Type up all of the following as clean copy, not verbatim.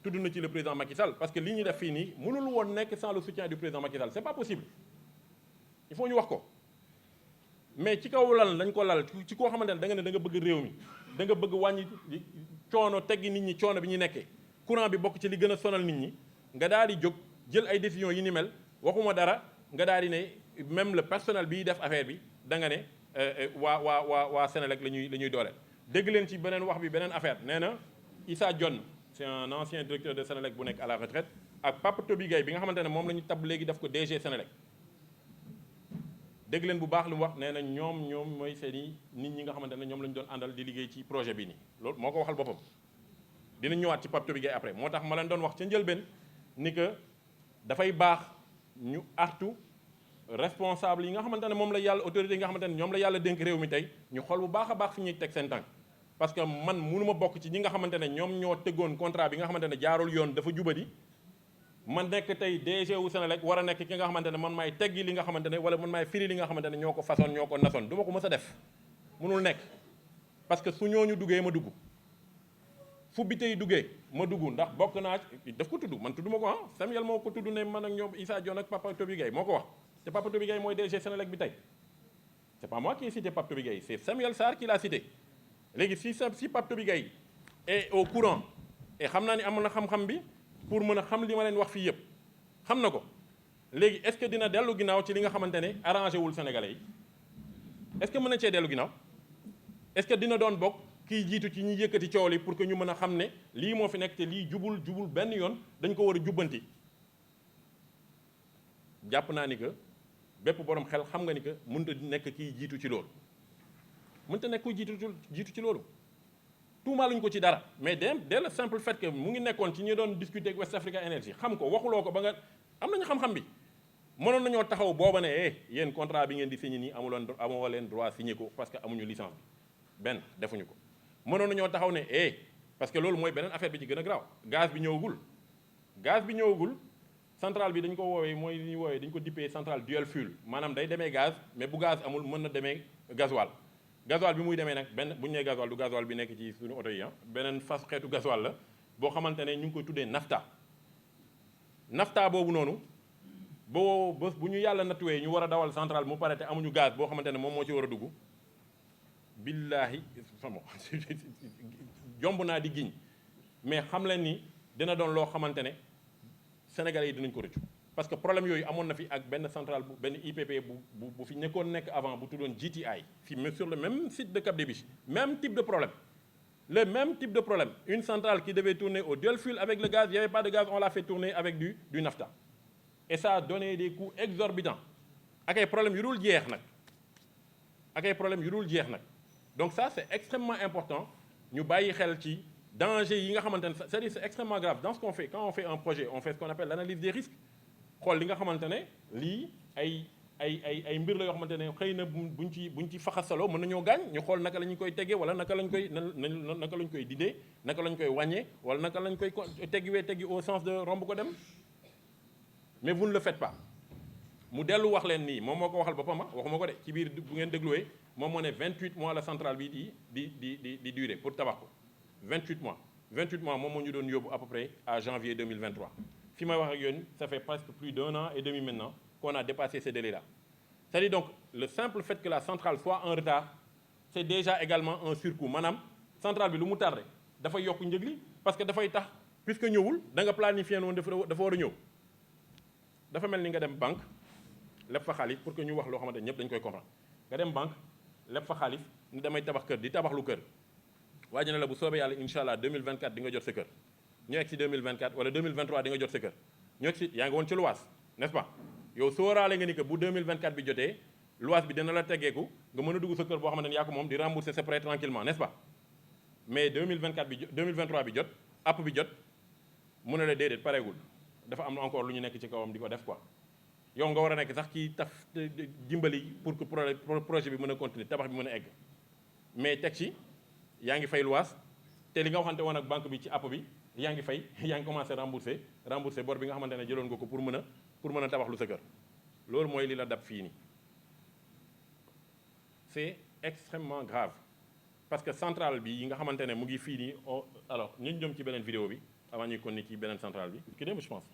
tudd na ci le président Macky Sall parce que li ñuy def fii nii mënul woon nekk sans le soutien du président Macky Sall c'est pas possible il faut ñu wax ko mais ci kaw lal dañ ko lal ci koo xamante ne da nga ne da nga bëgg réew mi da nga bëgg wàññi coono teggi nit ñi coono bi ñu nekkee courant bi bokk ci li gën a sonal nit ñi nga daal di jóg jël ay décisions yi ni mel waxuma dara nga daal di ne même le personnel biy def affaire bi da nga ne waa Senelec la ñuy dooleel. dégg leen ci beneen wax bi beneen affaire nee na Issa Dione c'est un ancien directeur de Senelec bu nekk à la retraite ak Papa Toby Gaye bi nga xamante ne moom la ñu tab léegi def ko DG Senelec dégg leen bu baax lu mu wax nee na ñoom mooy seeni nit ñi nga xamante ne ñoom la ñu doon àndal di liggéey ci projet bi nii loolu moo ko waxal boppam dinañ ñëwaat ci Papa Toby Gaye après moo tax ma leen doon wax ca njëlbeen ni que dafay baax ñu artu responsable yi nga xamante ne moom la yàlla autorité yi nga xamante ne ñoom la yàlla dénk réew mi tey ñu xool bu baax a baax fi ñuy teg seen tànk parce que man mënuma bokk ci ñi nga xamante ne ñoom ñoo tëggoon contrat bi nga xamante ne jaarul yoon dafa jubadi man nekk tey DG wu Senelec war a nekk ki nga xamante ne man maay teggi li nga xamante ne wala man maay firi li nga xamante ne ñoo ko façon ñoo ko nasoon du ma ko mës a def mënul nekk parce que su ñooñu duggee ma dugg fu bi tey duggee ma dugg ndax bokk naa daf ko tudd man tudd ma ko ah Samuel moo ko tudd ne man ak ñoom Issa Dione ak Papa Toby Gaye moo ko wax te Papa Toby Gaye mooy DG Senelec bi tey c'est pas moi qui ai cité Papa Toby Gaye c'est Samuel Sarr qui l'a cité léegi si Papa Toby Gaye est au courant et xam naa ni am na xam-xam bi pour mën a xam li ma leen wax fii yëpp xam na ko léegi est-ce que dina dellu ginnaaw ci li nga xamante ne arrangé wul sénégalais yi est-ce que mën na cee dellu ginnaaw est-ce que dina doon bokk kiy jiitu ci ñi yëkkati coow li pour que ñu mën a xam ne lii moo fi nekk te lii jubul benn yoon dañ ko war a jubbanti jàpp naa ni que bépp borom xel xam nga ni que mënut a nekk kiy jiitu ci loolu mënut a nekk kuy jiitu ci loolu tuumaaluñ ko ci dara mais dès le simple fait que mu ngi nekkoon ci ñi doon discuter ak West Africa Energy xam ko waxuloo ko ba nga am nañu xam-xam bi mënoon nañoo taxaw booba ne yéen contrat bi ngeen di signé nii amoo leen droit signé ko parce que amuñu licence bi benn defuñu ko mënoon nañoo taxaw ne parce que loolu mooy beneen affaire bi ci gën a graaw gaz bi ñëwagul centrale bi dañ ko woowee mooy li ñuy woowee dañ ko dippee centrale dual fuel maanaam day demee gaz mais bu gaz amul mën na demee gasoil gasoil bi muy demee nag benn bu ñu nee gasoil du gasoil bi nekk ci suñu oto yi beneen fas xeetu gasoil la boo xamante ne ñu ngi koy tuddee nafta boobu noonu boo bés bu ñu yàlla nattuwee ñu war a dawal centrale mu pare te amuñu gaz boo xamante ne moom moo ci war a dugg billaahi sama jomb naa di giñ mais xam leen ni dina doon loo xamante ne Sénégalais yi dinañ ko rëccu parce que problème yooyu amoon na fi ak benn centrale benn IPP bu fi nekkoon nekk avant bu tuddoon GTI fii mais sur le même site de Cap des Biches même type de problème le même type de problème une centrale qui devait tourner au dual fuel avec le gaz il y avait pas de gaz on l'a fait tourner avec du nafta et ça a donné des coûts exorbitants ak ay problèmes yu dul jeex nag donc ça c'est extrêmement important ñu bàyyi xel ci danger yi nga xamante ne c'est-à-dire c'est extrêmement grave dans ce qu'on fait quand on fait un projet on fait ce qu'on appelle l'analyse des risques xool li nga xamante ne lii ay mbir la yoo xamante ne xëy na buñ ci faxasaloo mën nañoo gaañ ñu xool naka la ñu koy teggee wala naka lañ koy dindee naka lañ koy wàññee wala naka lañ koy teggi au sens de romb ko dem mais vous ne le faites pas mu dellu wax leen nii moom moo ko waxal boppam waxuma ko de ci biir bu ngeen dégluwee moom moo ne 28 mois la centrale bi di durer pour tabax ko 28 mois moom moo ñu doon yóbbu à peu près à janvier 2023 fi may wax ak yéen ça fait presque plus d'1 an et demi maintenant qu'on a dépassé ces délais là c'est-à-dire donc le simple fait que la centrale soit en retard c'est déjà également un surcoût maanaam centrale bi lu mu tardé dafay yokk njëg li parce que dafay tax puisque ñëwul da nga planifié woon dafa war a ñëw dafa mel ni nga dem banque leb fa xaalis pour que ñu wax loo xamante ne ñëpp dañu koy comprendre nga dem banque leb fa xaalis ni damay tabax kër di tabax lu kër waaye ne la bu soobee yàlla incha allah 2024 di nga jot sa kër ñu egg si 2024 wala 2023 di nga jot sa kër ñu egg si yaa ngi woon ci luwaas n'est-ce pas yow sóoraale nga ni que bu 2024 bi jotee luwaas bi dina la teggeeku nga mën a dugg sa kër boo xamante ne yaa ko moom di rembourser sa prêt tranquillement n'est-ce pas mais 2023 bi jot app bi jot mu ne la déedéet pareegul dafa am encore lu ñu nekk ci kawam di ko def quoi yow nga war a nekk sax ci taf dimbali pour que projet bi mën a continuer tabax bi mën a egg mais teg ci yaa ngi fay luwaas te li nga waxante woon ak banque bi ci app bi yaa ngi fay yaa ngi commencé rembourser bor bi nga xamante ne jëloon nga ko pour mën a tabax lu sa kër loolu mooy li la dab fii nii c'est extrêmement grave parce que centrale bi yi nga xamante ne mu ngi fii nii alors ñu jëm ci beneen vidéo bi avant ñuy continuer ci beneen centrale bi ki dem je pense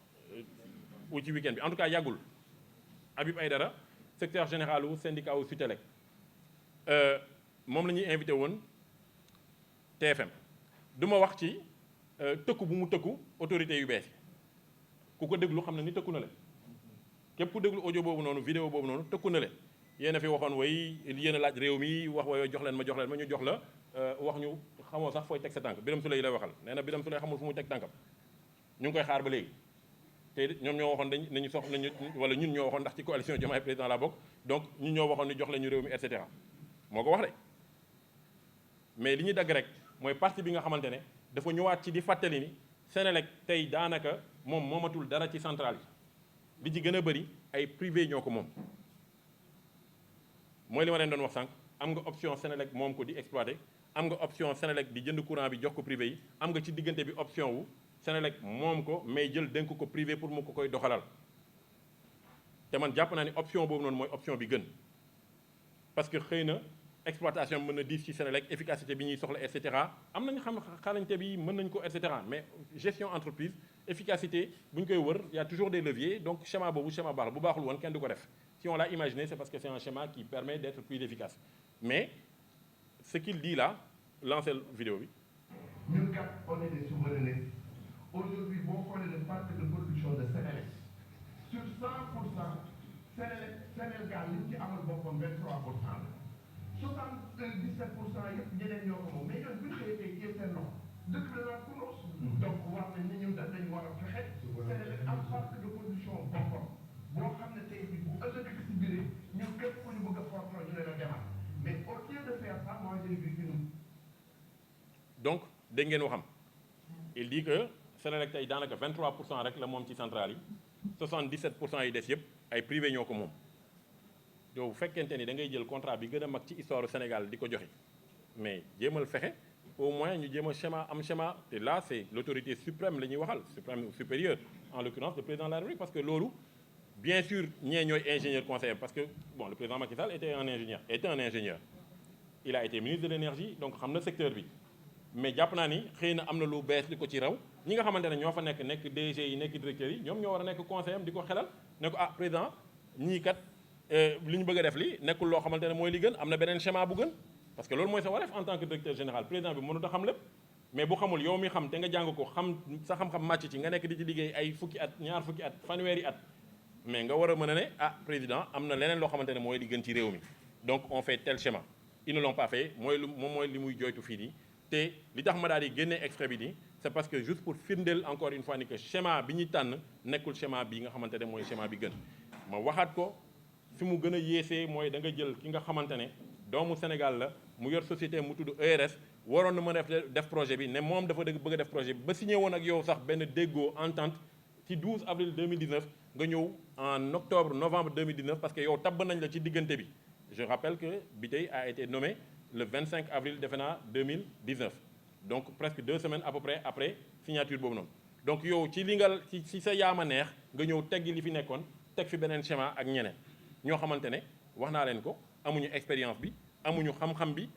ou ci week-end bi en tout cas yàggul Habib Aïdara secrétaire général u syndicat wu Sutelec moom la ñuy invité woon TFM du ma wax ci tëkku bu mu tëkku autorité yu bees ku ko déglu xam ne ni tëkku na leen képp ku déglu audio boobu noonu vidéo boobu noonu tëkku na leen yéen a fi waxoon way yéen a laaj réew mi wax wa jox leen ma ñu jox la wax ñu xamoo sax fooy teg sa tànk Birame Souleye lay waxal nee na Birame Souleye xamul fu muy teg tànkam ñu ngi koy xaar ba léegi te ñoom ñoo waxoon nañu soxla nañu wala ñun ñoo waxoon ndax ci coalition Diomaye président la bokk donc ñun ñoo waxoon ni jox la ñu réew mi et cetera moo ko wax de mais li ñuy dagg rek mooy parti bi nga xamante ne dafa ñëwaat ci di fàttali ni Senelec tey daanaka moom moomatul dara ci centrale yi li ci gën a bëri ay privé ñoo ko moom mooy li ma leen doon wax sànq am nga option Senelec moom ko di exploiter am nga option Senelec di jënd courant bi jox ko privé yi am nga ci diggante bi option wu Senelec moom ko mais jël dénk ko privé pour mu ko koy doxalal te man jàpp naa ni option boobu noonu mooy option bi gën parce que xëy na exploitation mën na diis ci Senelec efficacité bi ñuy soxla et cetera am nañu xam xarañte bi mën nañ ko et cetera mais gestion entreprise efficacité bu ñu koy wër y a toujours des leviers donc schéma boobu schéma baax la bu baaxul woon kenn du ko def si on l'a imaginé c'est parce que c'est un schéma qui permet d'être plus efficace mais ce qu'il dit là lancez vidéo bi. ñun kat on est des souverainistes aujourd'hui boo xoolee le parc de production de Senelec sur 100% Sénégal li ñu ci amal boppam 23% la 77% yëpp ñeneen ñoo ko moom mais ñoom bu ñu xëyee tey jël seen loxo dëkk bi danaa kulos donc war nañ ne ñun dañ war a fexe Senelec am parc de production boppam boo xam ne tey bi bu ëllëg si biir ñun képp ku ñu bëgg a fortoo ñu ne la demal mais au lieu de faire ça moi j'ai vu une. donc dégg ngeen waxam il dit que Senelec tey daanaka 23% rek la moom ci centrale yi 77% yi des yëpp ay privé ñoo ko moom yow bu fekkente ni da ngay jël contrat bi gën a mag ci histoire Sénégal di ko joxe mais jéemal fexe au moins ñu jéem a am schéma te là c'est l'autorité suprême la ñuy waxal suprême ou supérieure en l'occurrence le président de la République parce que loolu bien sûr ñee ñooy ingénieur conseiller parce que bon le président Macky Sall était un ingénieur il a été ministre de l'énergie donc xam na secteur bi mais jàpp naa ni xëy na am na lu bees li ko ci raw ñi nga xamante ne ñoo fa nekk DG yi nekk directeurs yi ñoom ñoo war a nekk conseiller am di ko xelal ne ko ah président ñii kat li ñu bëgg a def li nekkul loo xamante ne mooy li gën am na beneen schéma bu gën parce que loolu mooy sa wareef en tant que directeur général président bi mënut a xam lépp mais bu xamul yow mi xam te nga jàng ko xam sa xam-xam màcc ci nga nekk di ci liggéey ay fukki at ñaar fukki at fanweeri at mais nga war a mën a ne ah président am na leneen loo xamante ne mooy li gën ci réew mi donc on fait tel schéma ils ne l'ont pas fait moom mooy li muy joytu fii nii te li tax ma daal di génnee extrait bi nii c'est parce que juste pour firndeel encore une fois ni que schéma bi ñuy tànn nekkul schéma bi nga xamante ne mooy schéma bi gën ma waxaat ko fi mu gën a yéesee mooy da nga jël ki nga xamante ne doomu Sénégal la mu yor société mu tudd ERS waroon na mën a def projet bi ne moom dafa bëgg a def projet bi ba signé woon ak yow sax benn déggoo entente ci 12 avril 2019 nga ñëw en octobre novembre 2019 parce que yow tabb nañ la ci diggante bi je rappelle que Bitèye a été nommé le 25 avril defe naa 2019 donc presque 2 semaines à peu près après signature boobu noonu donc yow ci li nga ci sa yaama neex nga ñëw teggi li fi nekkoon teg fi beneen schéma ak ñeneen ñoo xamante ne wax naa leen ko amuñu expérience bi amuñu xam-xam bi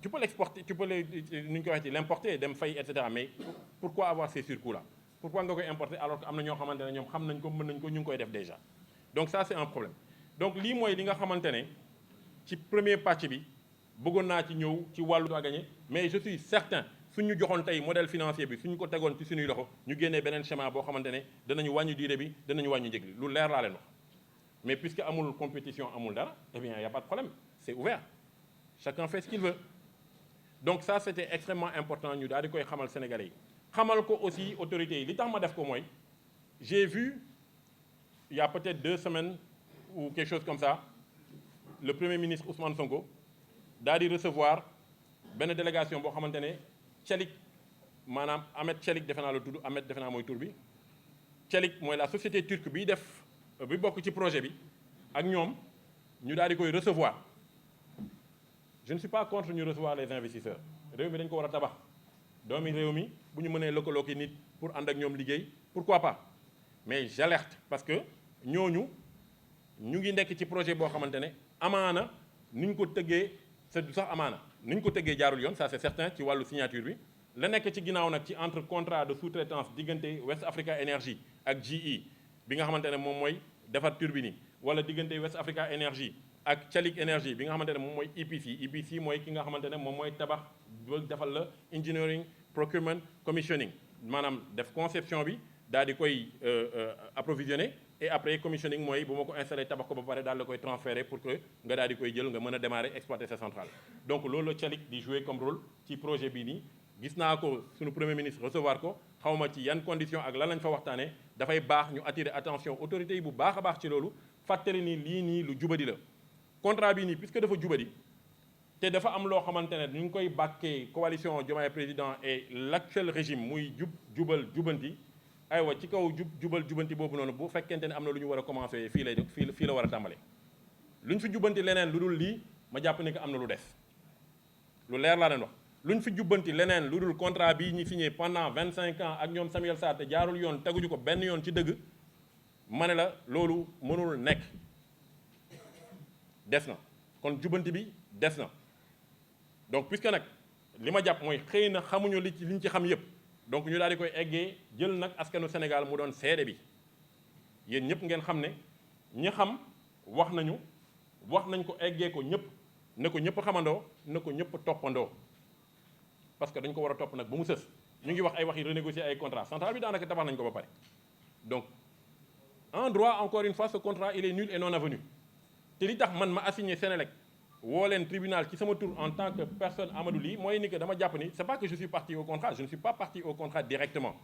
tu peux l'exporter tu peux nu ñu koy waxee l'importer dem fay et cetera mais pourquoi avoir ces surcoûts là pourquoi nga koy importer alors que am na ñoo xamante ne ñoom xam nañ ko mën nañ ko ñu ngi koy def déjà donc ça c'est un problème donc lii mooy li nga xamante ne ci premier pàcc bi bëggoon naa ci ñëw ci wàllu à gagner mais je suis certain suñu joxoon tey modèle financier bi suñu ko tegoon ci suñuy loxo ñu génnee beneen schéma boo xamante ne danañu wàññi durée bi danañu wàññi njëg li lu leer laa leen wax mais puisque amul compétition amul dara eh bien y a pas de problème c'est ouvert chacun fait ce qu'il veut donc ça c'était extrêmement important ñu daal di koy xamal Sénégalais yi xamal ko aussi autorités yi li tax ma def ko mooy j'ai vu il y a peut-être 2 semaines ou quelque chose comme ça le premier ministre Ousmane Sonko daal di recevoir benn délégation boo xamante ne Celik maanaam Ahmed Celik defe naa la tudd Ahmed defe naa mooy tur bi Celik mooy la société turque bi bokk ci projet bi ak ñoom ñu daal di koy recevoir je ne suis pas contre ñu recevoir les investisseurs réew mi dañ ko war a tabax doomi réew mi bu ñu mënee lëkkaloo ki nit pour ànd ak ñoom liggéey pourquoi pas mais j'alerte parce que ñooñu ñu ngi nekk ci projet boo xamante ne amaana ni ñu ko tëggee c'est du sax amaana ni ñu ko tëggee jaarul yoon ça c'est certain ci wàllu signature bi la nekk ci ginnaaw nag ci entre contrat de sous-traitance diggante West Africa Energy ak GE bi nga xamante ne moom mooy defar turbine yi wala diggante West Africa Energy ak Chalik Energy bi nga xamante ne moom mooy EPC mooy ki nga xamante ne moom mooy tabax ba defal la engineering procurement commissioning maanaam def conception bi daal di koy approvisionner et après commissioning mooy bu ma ko installé tabax ko ba pare daal la koy transférer pour que nga daal di koy jël nga mën a démarrer exploiter sa centrale. donc loolu la Chalik di jouer comme rôle ci projet bii nii gis naa ko suñu premier ministre recevoir ko xawma ci yan conditions ak lan lañ fa waxtaanee dafay baax ñu attirer attention autorités yi bu baax a baax ci loolu fàttali ni lii nii lu jubadi la. contrat bii nii puisque dafa jubadi te dafa am loo xamante ne ñu ngi koy bàkkee coalition Diomaye président et l'actuel régime muy jubal jubanti aywa ci kaw jubal jubanti boobu noonu bu fekkente ne am na lu ñu war a commencer fii la war a tàmbale lu ñu fi jubanti leneen lu dul lii ma jàpp ne que am na lu des lu leer laa leen wax lu ñu fi jubbanti leneen lu dul contrat bii ñu signé pendant 25 ans ak ñoom Samuel Sarr te jaarul yoon teguñu ko benn yoon ci dëgg ma ne la loolu mënul nekk des na kon jubbanti bi des na donc puisque nag li ma jàpp mooy xëy na xamuñu liñ ci xam yépp donc ñu daal di koy eggee jël nag askanu Sénégal mu doon seede bi yéen ñëpp ngeen xam ne ñi xam wax nañ ko eggee ko ñëpp ne ko ñëpp xamandoo ne ko ñëpp toppandoo parce que dañ ko war a topp nag ba mu sës ñu ngi wax ay wax yi renégocier ay contrat central bi daanaka tabax nañ ko ba pare donc en droit encore une fois ce contrat il est nul et non avenu te li tax man ma assigné Sénélec woo leen tribunal ci sama tour en tant que personne Amadou Ly mooy ni que dama jàpp ni c'est pas que je suis parti au contrat je ne suis pas parti au contrat directement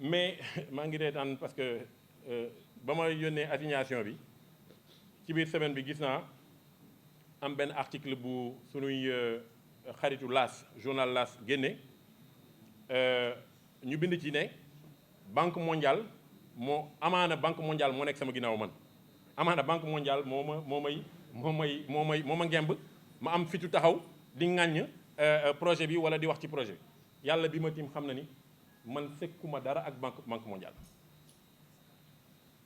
mais maa ngi reetaan parce que ba ma yónnee assignation bi ci biir semaine bi gis naa am benn article bu sunuy xaritu L'As journal L'As génne ñu bind ci ne banque mondiale amaana banque mondiale moo nekk sama ginnaaw man amaana banque mondiale moo ma ngemb ma am fitu taxaw di ŋàññ projet bi wala di wax ci projet bi yàlla bi ma tiim xam na ni man sekkuma dara ak banque mondiale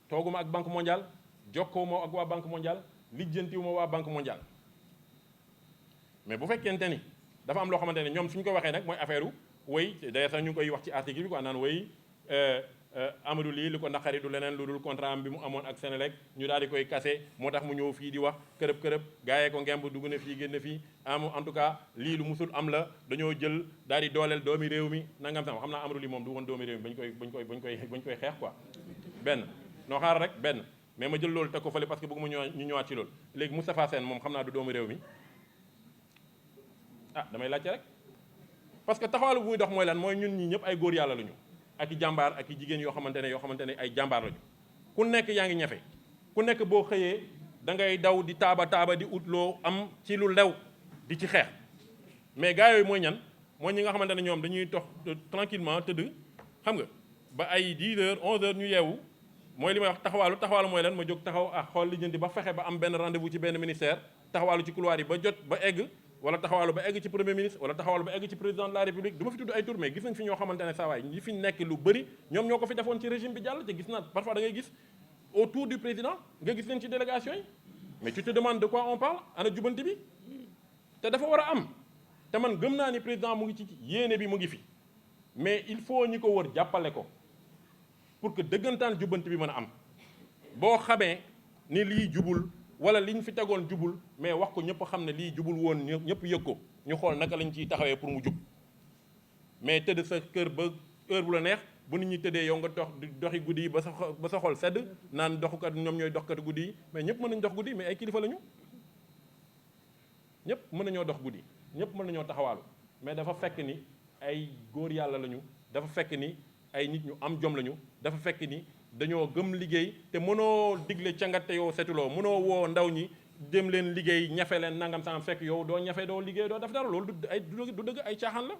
tooguma ak banque mondiale jokkoowuma ak waa banque mondiale lijjantiwuma waa banque mondiale mais bu fekkente ni dafa am loo xamante ne ñoom suñu ko waxee nag mooy affaire way d'ailleurs sax ñu ngi koy wax ci article bi quoi naan way Amadou Ly li ko naqari du leneen lu dul contrat am bi mu amoon ak Sénélec ñu daal di koy kase moo tax mu ñëw fii di wax kërëb gaayee ko ngemb dugg na fii génn fii en tout cas lii lu musul am la dañoo jël daal di dooleel doomi réew mi nangam sama xam naa Amadou Ly moom du woon doomi réew mi bañ koy xeex quoi benn noo xaar rek benn mais ma jël loolu teg ko fële parce que bëgg ma ñu ñëwaat ci loolu léegi Moustapha Sène moom xam naa du doomi réew mi damay laajte rek parce que taxawaalu bu muy dox mooy lan mooy ñun ñi ñëpp ay góor yàlla lañu ak i jàmbaar ak i jigéen yoo xamante ne ay jàmbaar lañu ku nekk yaa ngi ñafe ku nekk boo xëyee da ngay daw di taaba di ut loo am ci lu lew di ci xeex mais gars yooyu mooy ñan mooy ñi nga xamante ne ñoom dañuy tox tranquillement tëdd xam nga ba ay 10 heures 11 heures ñu yeewu mooy li may wax taxawaalu mooy lan ma jóg taxaw xool lijjanti ba fexe ba am benn rendez-vous ci benn ministère taxawaalu ci couloir yi ba jot ba egg wala taxawaalu ba egg ci premier ministre wala taxawaalu ba egg ci président de la république du ma fi tudd ay tur mais gis nañ fi ñoo xamante ne saa waay ñi fi nekk lu bëri ñoom ñoo ko fi defoon ci régime bi jàll te gis naa parfois da ngay gis autour du président nga gis leen ci délégation yi mais tu te demandes de quoi on parle ana jubanti bi te dafa war a am te man gëm naa ni président mu ngi ci yéene bi mu ngi fi mais il faut ñi ko wër jàppale ko pour que dëggantaan jubanti bi mën a am boo xamee ni lii jubul wala li ñu fi tegoon jubul mais wax ko ñëpp xam ne lii jubul woon ñëpp yëg ko ñu xool naka lañ ciy taxawee pour mu jub mais tëdd sa kër ba heure bu la neex bu nit ñi tëddee yow nga doxi guddi yi ba sa xol sedd naan doxukat ñoom ñooy doxkat guddi yi mais ñëpp mën nañ dox guddi mais ay kilifa lañu ñëpp mën nañoo dox guddi ñëpp mën nañoo taxawaalu mais dafa fekk ni ay góor yàlla lañu dafa fekk ni ay nit ñu am jom lañu dafa fekk ni dañoo gëm liggéey te mënoo digle cangat te yow setuloo mënoo woo ndaw ñi dem leen liggéey ñafe leen nangam sama fekk yow doo ñafe doo liggéey doo def dara loolu du dëgg ay caaxaan la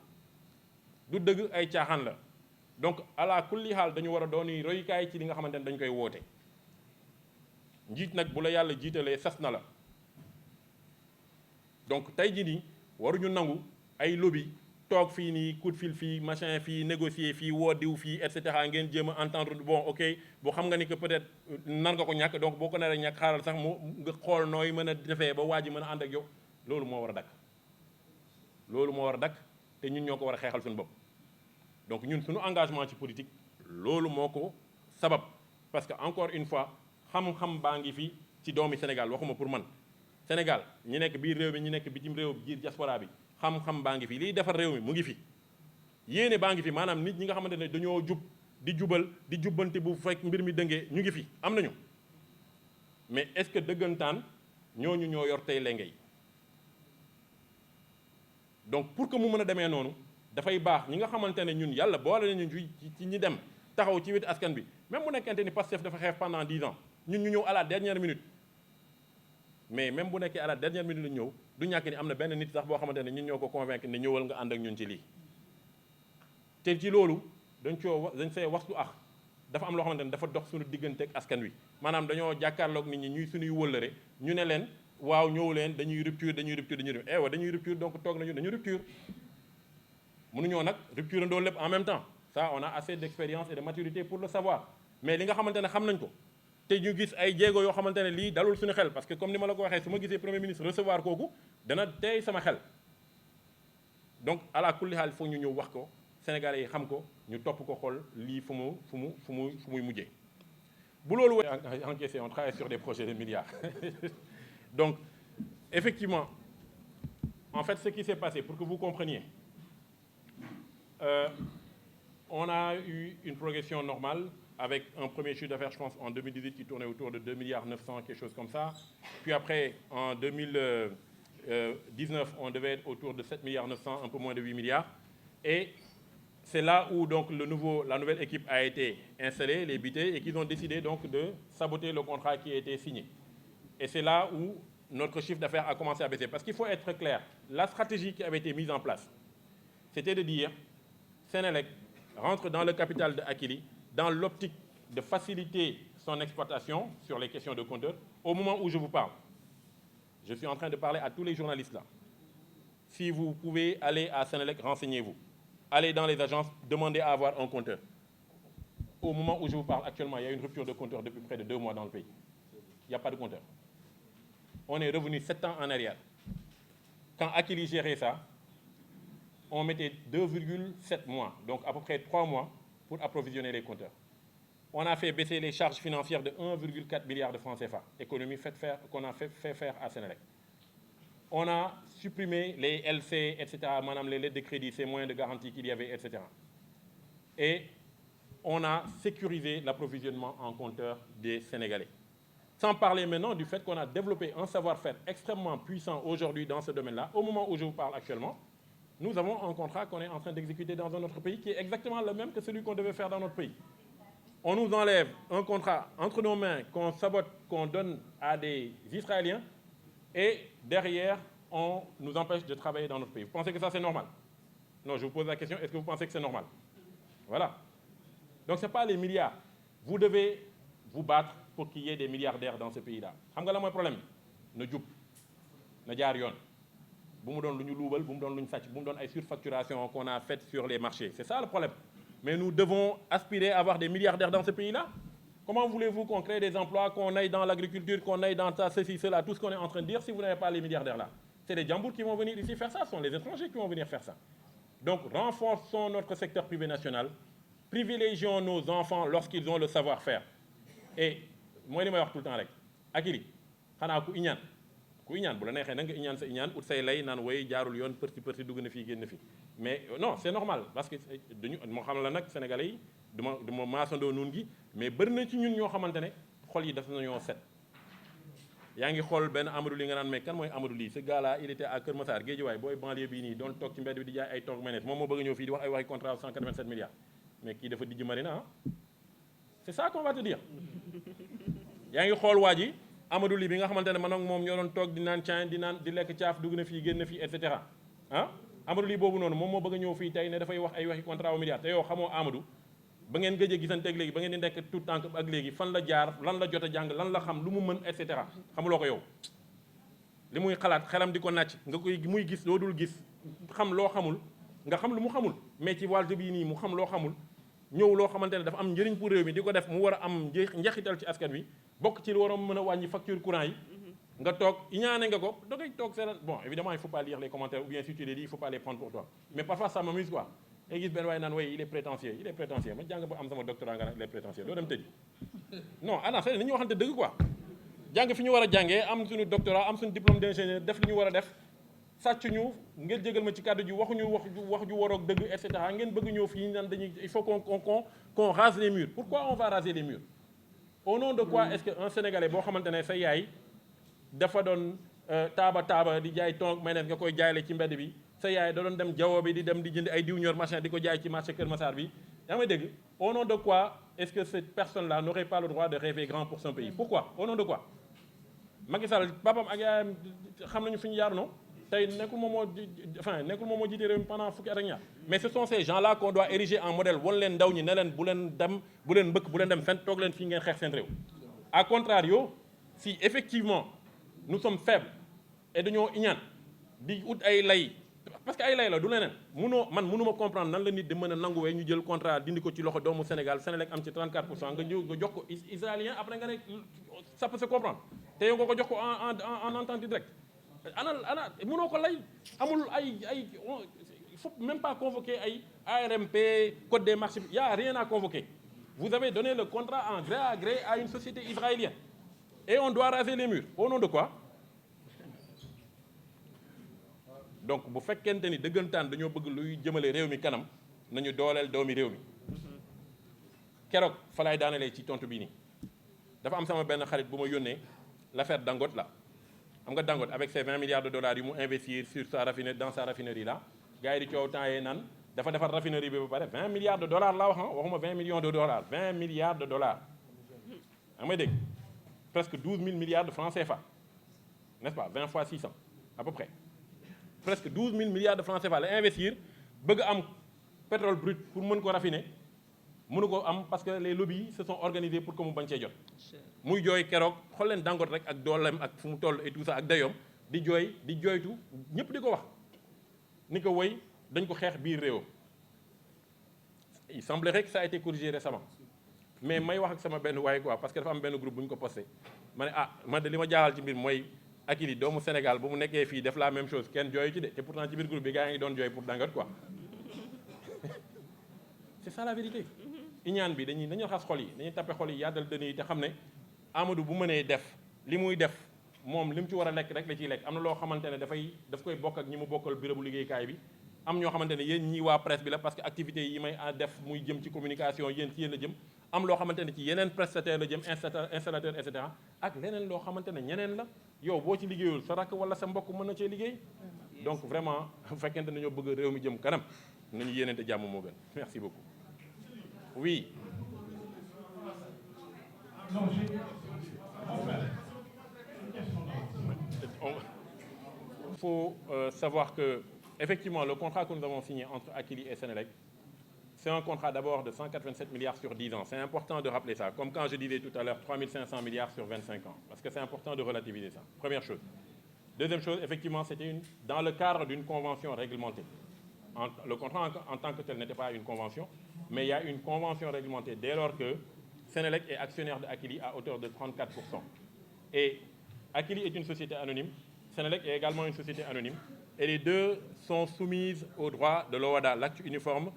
du dëgg ay caaxaan la donc ala kulli xaal dañu war a doon royukaay ci li nga xamante ne dañu koy woote njiit nag bu la yàlla jiitalee sas na la donc tey jii nii waruñu nangu ay lobby toog fii nii coup de fil fii machin fii négocier fii woo diw fii et cetera ngeen jéem a entendre bon ok boo xam nga ni que peut-être nar nga ko ñàkk donc boo ko naree ñàkk xaaral sax mu nga xool nooy mën a defee ba waa ji mën a ànd ak yow loolu moo war a dakk loolu moo war a dakk te ñun ñoo ko war a xeexal suñu bopp. donc ñun suñu engagement ci politique loolu moo ko sabab parce que encore une fois xam-xam baa ngi fi ci doomi Sénégal waxuma pour man Sénégal ñi nekk biir réew mi ñi nekk bitim réew biir diaspora bi xam-xam baa ngi fi liy defar réew mi mu ngi fi. yéene baa ngi fi maanaam nit ñi nga xamante ne dañoo jub di jubal di jubbante bu fekk mbir mi dëngee ñu ngi fi am nañu mais est-ce que dëggantaan ñooñu ñoo yor tey lenge yi donc pour que mu mën a demee noonu dafay baax ñi nga xamante ne ñun yàlla boole nañu ci ñi dem taxaw ci wetu askan bi même bu nekkente ni Pastef dafa xeex pendant 10 ans ñun ñu ñëw à la dernière minute mais même bu nekkee à la dernière minute la ñëw du ñàkk ni am na benn nit sax boo xamante ne ñun ñoo ko convaincre ne ñëwal nga ànd ak ñun ci lii te ci loolu dañ see waxtu dafa am loo xamante ne dafa dox suñu diggante ak askan wi maanaam dañoo jàkkaarloog nit ñi ñuy suñuy wëllëre ñu ne leen waaw ñëw leen dañuy rupture dañuy rupture donc toog nañu dañuy rupture mënuñoo nag rupture ndoo lépp en même temps ça on a assez d'expérience et de maturité pour le savoir mais li nga xamante ne xam nañ ko te ñu gis ay jéego yoo xamante ne lii dalul suñu xel parce que comme ni ma la ko waxee su ma gisee premier ministre recevoir kooku dana tey sama xel donc ala kulli haal foog ñu ñëw wax ko Sénégalais yi xam ko ñu topp ko xool lii fu muy mujjee bu loolu encaissé on travaille sur des projets de milliards donc effectivement en fait ce qui s'est passé pour que vous compreniez on a eu une progression normale avec un premier chiffre d'affaires je pense en 2018 qui tournait autour de 2 milliards 900 quelque chose comme ça puis après en 2019 on devait être autour de 7 milliards 900 un peu moins de 8 milliards et c'est là où donc la nouvelle équipe a été installée, les BT, et qu'ils ont décidé donc de saboter le contrat qui a été signé. Et c'est là où notre chiffre d'affaires a commencé à baisser. Parce qu'il faut être clair, la stratégie qui avait été mise en place, c'était de dire Senelec rentre dans le capital de Akilee dans l'optique de faciliter son exploitation sur les questions de compteurs. Au moment où je vous parle, je suis en train de parler à tous les journalistes là. Si vous pouvez aller à Senelec, renseignez-vous. Allez dans les agences, demandez à avoir un compteur. Au moment où je vous parle actuellement, il y a une rupture de compteur depuis près de 2 mois dans le pays. Il n'y a pas de compteur. On est revenu 7 ans en arrière. Quand Akilee gérait ça, on mettait 2,7 mois, donc à peu près 3 mois, pour approvisionner les compteurs. On a fait baisser les charges financières de 1,4 milliard de francs CFA, économie qu'on a fait faire à Senelec. On a supprimé les LC, etc., madame, les lettres de crédit, ces moyens de garantie qu'il y avait, etc. Et on a sécurisé l'approvisionnement en compteurs des Sénégalais. Sans parler maintenant du fait qu'on a développé un savoir-faire extrêmement puissant aujourd'hui dans ce domaine-là. Au moment où je vous parle actuellement, nous avons un contrat qu'on est en train d'exécuter dans un autre pays qui est exactement le même que celui qu'on devait faire dans notre pays. On nous enlève un contrat entre nos mains qu'on sabote, qu'on donne à des Israéliens, et derrière, on nous empêche de travailler dans notre pays. Vous pensez que ça, c'est normal? Non, je vous pose la question, est-ce que vous pensez que c'est normal? Voilà. Donc, ce n'est pas les milliards. Vous devez vous battre pour qu'il y ait des milliardaires dans ce pays-là. Vous savez quel est le problème? Ne djoup, ne jaar yoon. Bu mu doon lu ñu luubal, bu mu doon lu ñu sàcc, bu mu doon ay surfacturation qu'on a faites sur les marchés. C'est ça le problème. Mais nous devons aspirer à avoir des milliardaires dans ce pays-là. Comment voulez-vous qu'on crée des emplois, qu'on aille dans l'agriculture, qu'on aille dans ça, ceci, cela, tout ce qu'on est en train de dire si vous n'avez pas les milliardaires là? C'est les Djambours qui vont venir ici faire ça, ce sont les étrangers qui vont venir faire ça. Donc renforçons notre secteur privé national, privilégions nos enfants lorsqu'ils ont le savoir-faire. Et moi, je dis tout le temps, Akilee, xanaa ku iñaan bu la neexee na nga iñaan sa iñaan ut say lay naan way jaarul yoon përti dugg na fii génn fi mais non c'est normal parce que dañu moo xam la nag sénégalais yi duma maasandoo nun gi mais bëri na ci ñun ñoo xamante ne xol yi daf nañoo set yaa ngi xool benn Amadou Ly nga naan mais kan mooy Amadou Ly ce gars là il était à Kër Massar Guédiawaye booy banlieue bii nii doon toog ci mbedd bi di jaay ay toog menes moom moo bëgg a ñëw fii di wax ay waxi contrat 187 milliards mais kii dafa dijj marina c'est ça qu'on va te dire yaa ngi xool waa ji Amadou Ly bi nga xamante ne man ak moom ñoo doon toog di naan caa di lekk caaf dugg na fii génn na fii et cetera ah Amadou Ly boobu noonu moom moo bëgg a ñëw fii tey ne dafay wax ay waxi contrat au milliard te yow xamoo Amadou ba ngeen gëjee gisanteeg léegi ba ngeen di nekk tout tànk ak léegi fan la jaar lan la jot a jàng lan la xam lu mu mën et cetera xamuloo ko yow li muy xalaat xelam di ko nàcc nga koy muy gis loo dul gis xam loo xamul nga xam lu mu xamul mais ci wàllu bii nii mu xam loo xamul ñëw loo xamante ne dafa am njëriñ pour réew mi di ko def mu war a am njeexital ci askan wi bokk ci lu war a mën a wàññi facture courant yi nga toog iñaane nga ko da ngay toog seetaan bon évidemment il faut pas lire les commentaires ou bien si tu les lis il faut pas les prendre pour toi mais parfois ça m'amuse quoi et gis benn waaye naan way il est prétentieux ma jàng ba am sama doctorat nga naan il est prétentieux doo dem tëj non ana c'est ni ñu waxante dëgg quoi jàng fi ñu war a jàngee am suñu doctorat am suñu diplôme d'ingénieur def li ñu war a def sàcc ñu ngeen jégal ma ci kàddu ji waxuñu wax ju waroog dëgg et cetera ngeen bëgg ñëw fii naan dañuy il faut qu'on rase les murs. Pourquoi on va raser les murs? Au nom de quoi est-ce que un Sénégalais boo xamante ne sa yaay dafa doon taaba di jaay tonk may nga koy jaayale ci mbedd bi sa yaay da doon dem jaww bi di dem di jënd ay diw ñor machin di ko jaay ci marché Kër Massar bi yaa may dégg au nom de quoi est-ce que cette personne-là n'aurait pas le droit de rêver grand pour son pays? Pourquoi? Au nom de quoi? Macky Sall papam ak yaayam xam nañu fi ñu jaar non tey nekkul moom moo jiite réew mi pendant fukki at ak ñaar mais ce sont ces gens-là qu'on doit ériger en modèle wan leen ndaw ñi ne leen bu leen mbëkk bu leen dem fenn toog leen fii ngeen xeex seen réew. À contrario si effectivement nous sommes faibles et dañoo iñaan di ut ay lay parce que ay lay la du leneen mënuma comprendre nan la nit di mën a nanguwee ñu jël contrat dindi ko ci loxo doomu Sénégal Sénélec am ci 34% nga jox ko israélien après nga ne ça peut se comprendre te yow nga ko jox ko en entente directe ana mënoo ko lay amul ay il faut même pas convoquer ay ARMP code des marchés il y a rien à convoquer. Vous avez donné le contrat en gré à gré à une société israélienne et on doit raser les murs au nom de quoi? Donc bu fekkente ni dëggantaan dañoo bëgg luy jëmale réew mi kanam nañu dooleel doomi réew mi keroog fa laay daanelee ci tontu bii nii dafa am sama benn xarit bu ma yónnee l'affaire Dangote là xam nga Dangote avec ses 20 milliards de dollars yu mu investir sur sa raffinerie dans sa raffinerie là gars yi di coow temps yee naan dafa defar raffinerie bi ba pare 20 milliards de dollars laa wax waxuma 20 millions de dollars 20 milliards de dollars xam nga dégg presque 12 000 milliards de francs CFA n'est-ce pas 20 fois 600 à peu près presque 12 000 milliards de francs CFA la investir bëgg am pétrole brut pour mën ko raffiner mënu ko am parce que les lobbies se sont organisés pour que mu bañ cee jot muy jooy keroog xool leen Dangote rek ak dooleem ak fu mu toll et tout ça ak dayoom di jooytu ñëpp di ko wax ni ko woy dañ ko xeex biir réewam. Il semblerait que ça a été corrigé récemment mais may wax ak sama benn waaye quoi parce que dafa am benn groupe bu ñu ko posté ma ne man de li ma jaaxal ci mbir mooy Akilee doomu Sénégal bu mu nekkee fii def la même chose kenn jooyu ci de te pourtant ci biir groupe bi gars yi ngi doon jooy pour Dangote quoi c'est ça la vérité. iñaan bi dañuy xas xol yi dañuy tappe xol yi yàddal dënn yi te xam ne Amadou bu mënee def li muy def moom li mu ci war a lekk rek la ciy lekk am na loo xamante ne daf koy bokk ak ñi mu bokkal bureau bu liggéeykaay bi am ñoo xamante ne yéen ñii waa presse bi la parce que activités yi may def muy jëm ci communication yéen ci yéen la jëm am loo xamante ne ci yeneen prestataire la jëm installateur et cetera ak leneen loo xamante ne ñeneen la yow boo ci liggéeyul sa rakk wala sa mbokk mën na cee liggéey donc vraiment bu fekkente ne ñoo bëgg réew mi jëm kanam nañu yéeneente jàmm moo gën merci beaucoup. Oui. Il faut savoir que effectivement le contrat que nous avons signé entre Akilee et Sénélec, c'est un contrat d'abord de 187 milliards sur 10 ans. C'est important de rappeler ça, comme quand je disais tout à l'heure 3500 milliards sur 25 ans, parce que c'est important de relativiser ça. Première chose. Deuxième chose, effectivement, c'était dans le cadre d'une convention réglementée. Le contrat en tant que tel n'était pas une convention, mais il y a une convention réglementée dès lors que Sénélec est actionnaire de Akilee à hauteur de 34%. Et Akilee est une société anonyme, Sénélec est également une société anonyme, et les deux sont soumises au droit de l'OHADA, l'acte uniforme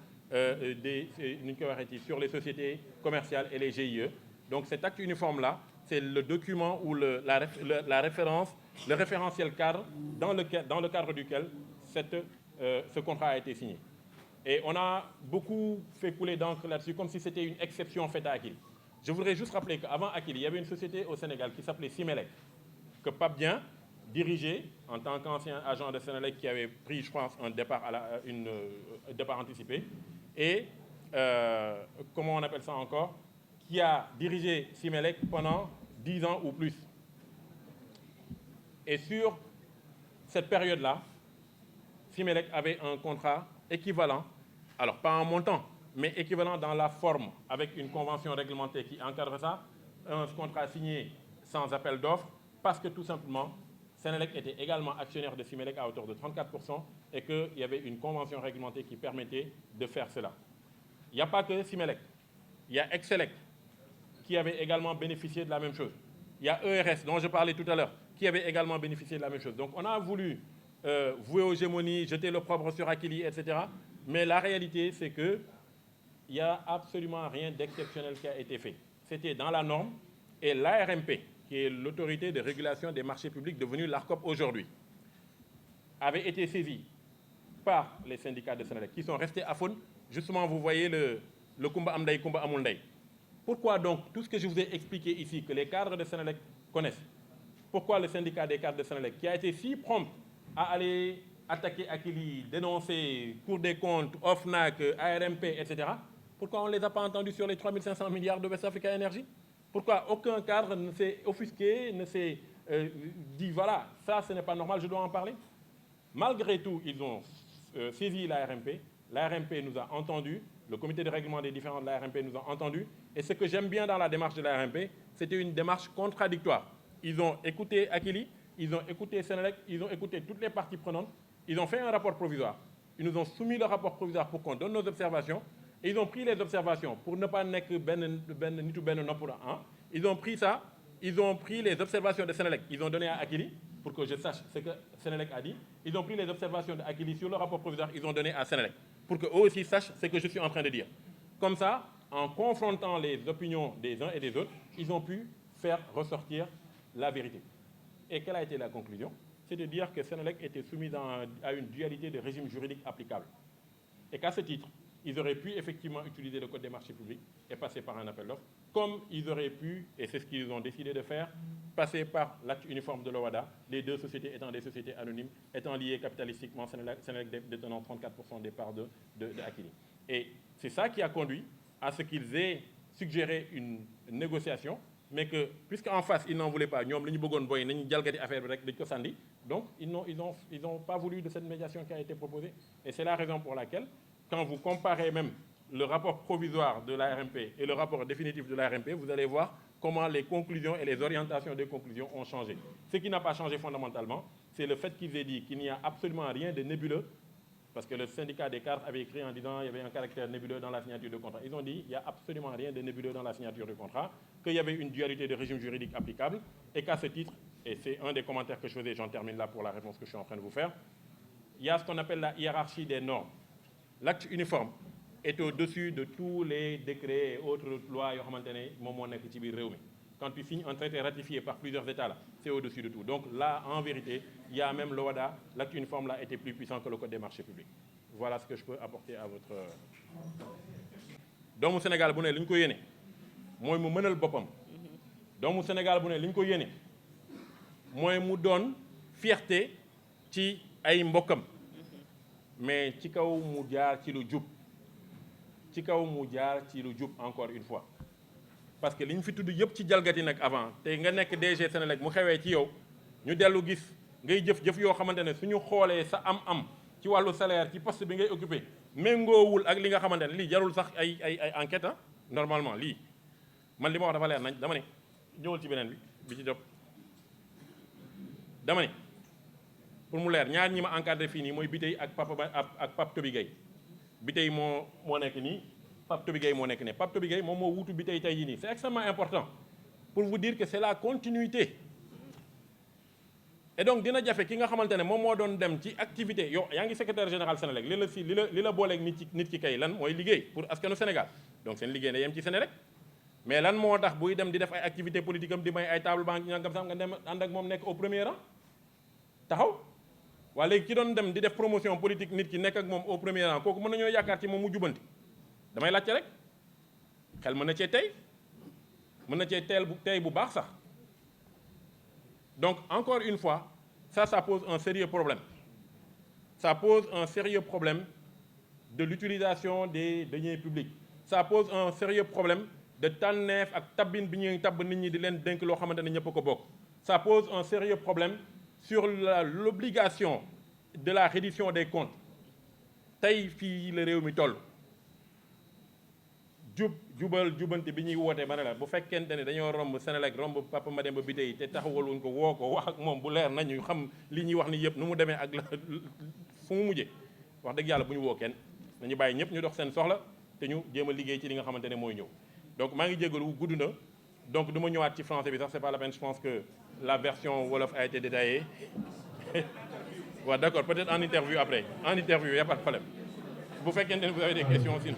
sur les sociétés commerciales et les GIE. Donc cet acte uniforme-là, c'est le document ou la référence, le référentiel cadre dans le cadre duquel ce contrat a été signé. Et on a beaucoup fait couler d'encre là-dessus, comme si c'était une exception faite à Akilee. Je voudrais juste rappeler qu'avant Akilee, il y avait une société au Sénégal qui s'appelait Simelec, que Pape Dieng dirigeait en tant qu'ancien agent de Sénélec qui avait pris, je pense, un départ, départ anticipé. Et, comment on appelle ça encore, qui a dirigé Simelec pendant 10 ans ou plus. Et sur cette période-là, Simelec avait un contrat équivalent, alors pas en montant, mais équivalent dans la forme, avec une convention réglementée qui encadre ça, un contrat signé sans appel d'offres, parce que tout simplement, Sénélec était également actionnaire de Simelec à hauteur de 34% et qu'il y avait une convention réglementée qui permettait de faire cela. Il n'y a pas que Simelec, il y a Excelec qui avait également bénéficié de la même chose. Il y a ERS, dont je parlais tout à l'heure, qui avaient également bénéficié de la même chose. Donc on a voulu vouer aux gémonies, jeter l'opprobre sur Akilee, etc. Mais la réalité, c'est qu'il n'y a absolument rien d'exceptionnel qui a été fait. C'était dans la norme, et l'ARMP, qui est l'autorité de régulation des marchés publics devenue l'ARCOP aujourd'hui, avait été saisie par les syndicats de Senelec, qui sont restés à faune. Justement, vous voyez le Kumba Amday, Kumba Amoundey. Pourquoi donc tout ce que je vous ai expliqué ici, que les cadres de Senelec connaissent, pourquoi le syndicat des cadres de Senelec, qui a été si prompt à aller attaquer Akilee, dénoncer Cour des comptes, OFNAC, ARMP, etc., pourquoi on ne les a pas entendus sur les 3500 milliards de West Africa Energy? Pourquoi aucun cadre ne s'est offusqué, ne s'est dit, voilà, ça ce n'est pas normal, je dois en parler? Malgré tout, ils ont saisi l'ARMP. L'ARMP nous a entendus, le comité de règlement des différends de l'ARMP nous a entendus. Et ce que j'aime bien dans la démarche de l'ARMP, c'était une démarche contradictoire. Ils ont écouté Akilee, ils ont écouté Senelec, ils ont écouté toutes les parties prenantes. Ils ont fait un rapport provisoire. Ils nous ont soumis le rapport provisoire pour qu'on donne nos observations. Et ils ont pris les observations pour ne pas être ils ont pris ça, ils ont pris les observations de Senelec, ils ont donné à Akilee pour que je sache ce que Senelec a dit. Ils ont pris les observations de Akilee sur le rapport provisoire, ils ont donné à Senelec pour qu'eux aussi sachent ce que je suis en train de dire. Comme ça, en confrontant les opinions des uns et des autres, ils ont pu faire ressortir la vérité. Et quelle a été la conclusion? C'est de dire que Senelec était soumis à une dualité de régime juridique applicable. Et qu'à ce titre, ils auraient pu effectivement utiliser le code des marchés publics et passer par un appel d'offres, comme ils auraient pu, et c'est ce qu'ils ont décidé de faire, passer par l'acte uniforme de l'OHADA, les deux sociétés étant des sociétés anonymes, étant liées capitalistiquement, Senelec détenant 34% des parts de Akilee. Et c'est ça qui a conduit à ce qu'ils aient suggéré une négociation, mais que, puisqu'en face, ils n'en voulaient pas, donc ils n'ont pas voulu de cette médiation qui a été proposée. Et c'est la raison pour laquelle, quand vous comparez même le rapport provisoire de l'ARMP et le rapport définitif de l'ARMP, vous allez voir comment les conclusions et les orientations des conclusions ont changé. Ce qui n'a pas changé fondamentalement, c'est le fait qu'ils aient dit qu'il n'y a absolument rien de nébuleux, parce que le syndicat des cadres avait écrit en disant qu'il y avait un caractère nébuleux dans la signature de contrat. Ils ont dit qu'il n'y a absolument rien de nébuleux dans la signature de contrat, qu'il y avait une dualité de régime juridique applicable, et qu'à ce titre, et c'est un des commentaires que je faisais, j'en termine là pour la réponse que je suis en train de vous faire, il y a ce qu'on appelle la hiérarchie des normes. L'acte uniforme est au-dessus de tous les décrets et autres lois. Quand tu signes un traité ratifié par plusieurs États, c'est au-dessus de tout. Donc là, en vérité, il y a même l'OHADA, l'acte uniforme là était plus puissant que le code des marchés publics. Voilà ce que je peux apporter à votre... Donc au Sénégal, vous savez, ce que je veux dire, c'est mu mënal boppam. Donc au Sénégal, vous savez, ce que je veux dire, c'est mu donne fierté ci ay mbokam. Mais ci kaw mu jaar ci lu jub ci kaw mu jaar ci lu jub encore une fois parce que liñ fi tudd yëpp ci jalgati nag avant te nga nekk DG Senelec mu xewee ci yow ñu dellu gis ngay jëf yoo xamante ne suñu xoolee sa am ci wàllu salaire ci poste bi ngay occupé méngoowul ak li nga xamante ne lii jarul sax ay enquête normalement lii man li ma wax dafa leer nañ dama ne ñëwal ci beneen bi ci topp dama ne pour mu leer ñaar ñi ma encadré fii nii mooy Biteye ak Pape Toby Gueye Biteye moo nekk nii Pape Toby Gueye moo nekk ne Pape Toby Gueye moom moo wuutu Biteye tey jii nii c'est extrêmement important pour vous dire que c'est la continuité et donc dina jafe ki nga xamante ne moom moo doon dem ci activité yow yaa ngi secrétaire général Senelec li la booleeg nit ki kay lan mooy liggéey pour askanu Sénégal donc seen liggéey na yem ci Senelec mais lan moo tax buy dem di def ay activité politique am di may ay table banque ñangam sax nga dem ànd ak moom nekk au premier rang taxaw waa léegi ki doon dem di def promotion politique nit ki nekk ak moom au premier rang kooku mën nañoo yaakaar ci moom mu jubanti damay laajte rek xel mën na cee tey mën na cee tey bu baax sax donc encore une fois ça pose un sérieux problème ça pose un sérieux problème de l'utilisation des deniers publics ça pose un sérieux problème de tànneef ak tabbin bi ñuy tabb nit ñi di leen dénk loo xamante ne ñëpp a ko bokk ça pose un sérieux problème sur l'obligation de la reddition des comptes tey fii la réew mi toll jubanti bi ñuy woote ma ne la bu fekkente ne dañoo romb Senelec romb Papa Mademba Biteye te taxawaluñ ko woo ko wax ak moom bu leer nañu xam li ñuy wax ni yëpp nu mu demee ak la fu mu mujjee wax dëgg yàlla bu ñu woo kenn nañu bàyyi ñëpp ñu dox seen soxla te ñu jéem a liggéey ci li nga xamante ne mooy ñëw donc maa ngi jégalu gudd na donc du ma ñëwaat ci français bi sax c'est pas la peine, je pense que la version wolof a été détaillée. Ouais, d'accord, peut-être en interview après. En interview, il n'y a pas de problème. Vous faites que vous avez des questions aussi.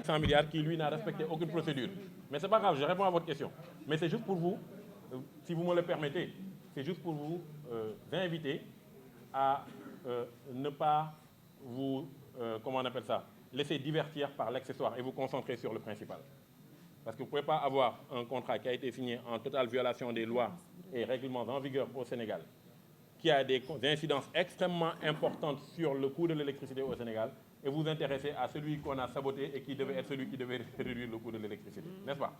100 milliards qui, lui, n'a respecté aucune procédure. Mais c'est pas grave, je réponds à votre question. Mais c'est juste pour vous, si vous me le permettez, c'est juste pour vous inviter à ne pas vous, comment on appelle ça, laisser divertir par l'accessoire et vous concentrer sur le principal. Parce que vous ne pouvez pas avoir un contrat qui a été signé en totale violation des lois et règlements en vigueur au Sénégal, qui a des incidences extrêmement importantes sur le coût de l'électricité au Sénégal, et vous intéressez à celui qu'on a saboté et qui devait être celui qui devait réduire le coût de l'électricité, n'est-ce pas?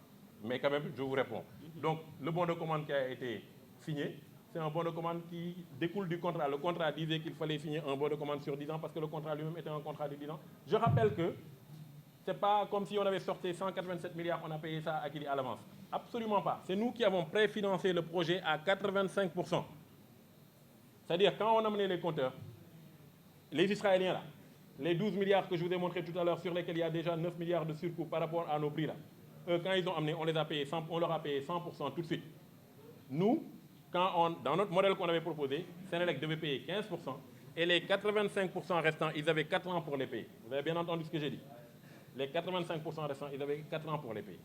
Mais quand même, je vous réponds. Donc, le bon de commande qui a été signé, c'est un bon de commande qui découle du contrat. Le contrat disait qu'il fallait signer un bon de commande sur 10 ans parce que le contrat lui-même était un contrat de 10 ans. Je rappelle que ce n'est pas comme si on avait sorti 187 milliards, on a payé ça à Kili à l'avance. Absolument pas. C'est nous qui avons préfinancé le projet à 85%. C'est-à-dire, quand on a mené les compteurs, les Israéliens là, les 12 milliards que je vous ai montrés tout à l'heure, sur lesquels il y a déjà 9 milliards de surcoût par rapport à nos prix là, eux, quand ils ont amené, on leur a payé 100% tout de suite. Nous, dans notre modèle qu'on avait proposé, Sénélec devait payer 15%, et les 85% restants, ils avaient 4 ans pour les payer. Vous avez bien entendu ce que j'ai dit? Les 85% restants, ils avaient 4 ans pour les payer.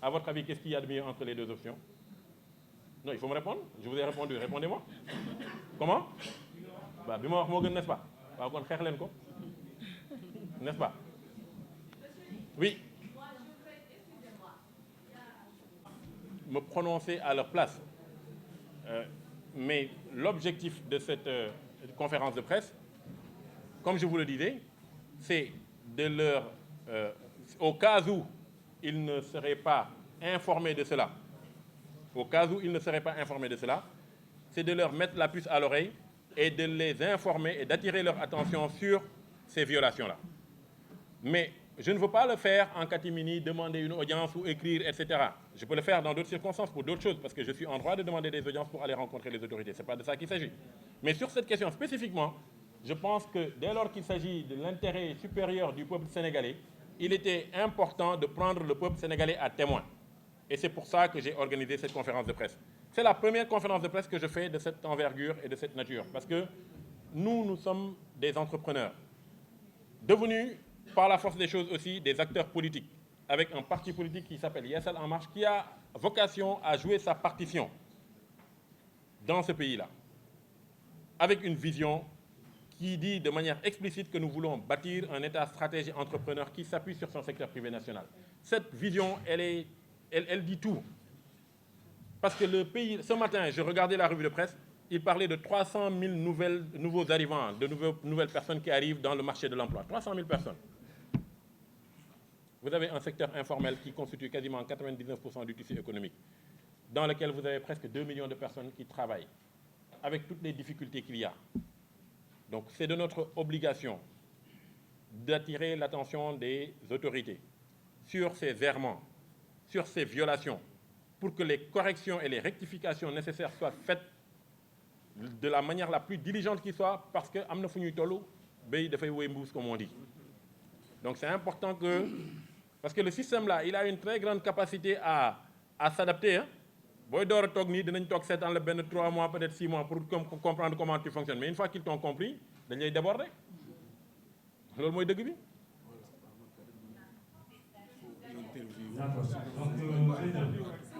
À votre avis, qu'est-ce qu'il y a de mieux entre les deux options? Non, il faut me répondre. Je vous ai répondu. Répondez-moi. Comment? Bah, bi ma wax moo gën, n'est-ce pas? Waaw kon xeex leen ko. N'est-ce pas? Oui. Me prononcer à leur place. Mais l'objectif de cette conférence de presse, comme je vous le disais, c'est de leur, au cas où ils ne seraient pas informés de cela, au cas où ils ne seraient pas informés de cela, c'est de leur mettre la puce à l'oreille et de les informer et d'attirer leur attention sur ces violations-là. Mais je ne veux pas le faire en catimini, demander une audience ou écrire, etc. Je peux le faire dans d'autres circonstances pour d'autres choses, parce que je suis en droit de demander des audiences pour aller rencontrer les autorités. Ce n'est pas de ça qu'il s'agit. Mais sur cette question spécifiquement, je pense que dès lors qu'il s'agit de l'intérêt supérieur du peuple sénégalais, il était important de prendre le peuple sénégalais à témoin. Et c'est pour ça que j'ai organisé cette conférence de presse. C'est la première conférence de presse que je fais de cette envergure et de cette nature. Parce que nous sommes des entrepreneurs, devenus par la force des choses aussi des acteurs politiques, avec un parti politique qui s'appelle Yeesal En Marche, qui a vocation à jouer sa partition dans ce pays-là, avec une vision qui dit de manière explicite que nous voulons bâtir un État stratégique entrepreneur qui s'appuie sur son secteur privé national. Cette vision, elle dit tout. Parce que le pays, ce matin, je regardais la revue de presse, il parlait de 300 000 nouveaux arrivants, de nouvelles personnes qui arrivent dans le marché de l'emploi. 300 000 personnes. Vous avez un secteur informel qui constitue quasiment 99% du tissu économique, dans lequel vous avez presque 2 millions de personnes qui travaillent, avec toutes les difficultés qu'il y a. Donc c'est de notre obligation d'attirer l'attention des autorités sur ces errements, sur ces violations, pour que les corrections et les rectifications nécessaires soient faites de la manière la plus diligente qui soit, parce que am na fu ñuy tollu bay dafay woy mbuus, comme on dit. Donc c'est important que, parce que le système là, il a une très grande capacité à s'adapter. Hein? Boy door a toog nii dinañ toog 7 ans la benn 3 mois peut-être 6 mois pour comprendre comment tu fonctionnes, mais une fois qu'ils t'ont compris dañ lay déborder. Loolu mooy dëgg bi. D'accord. Donc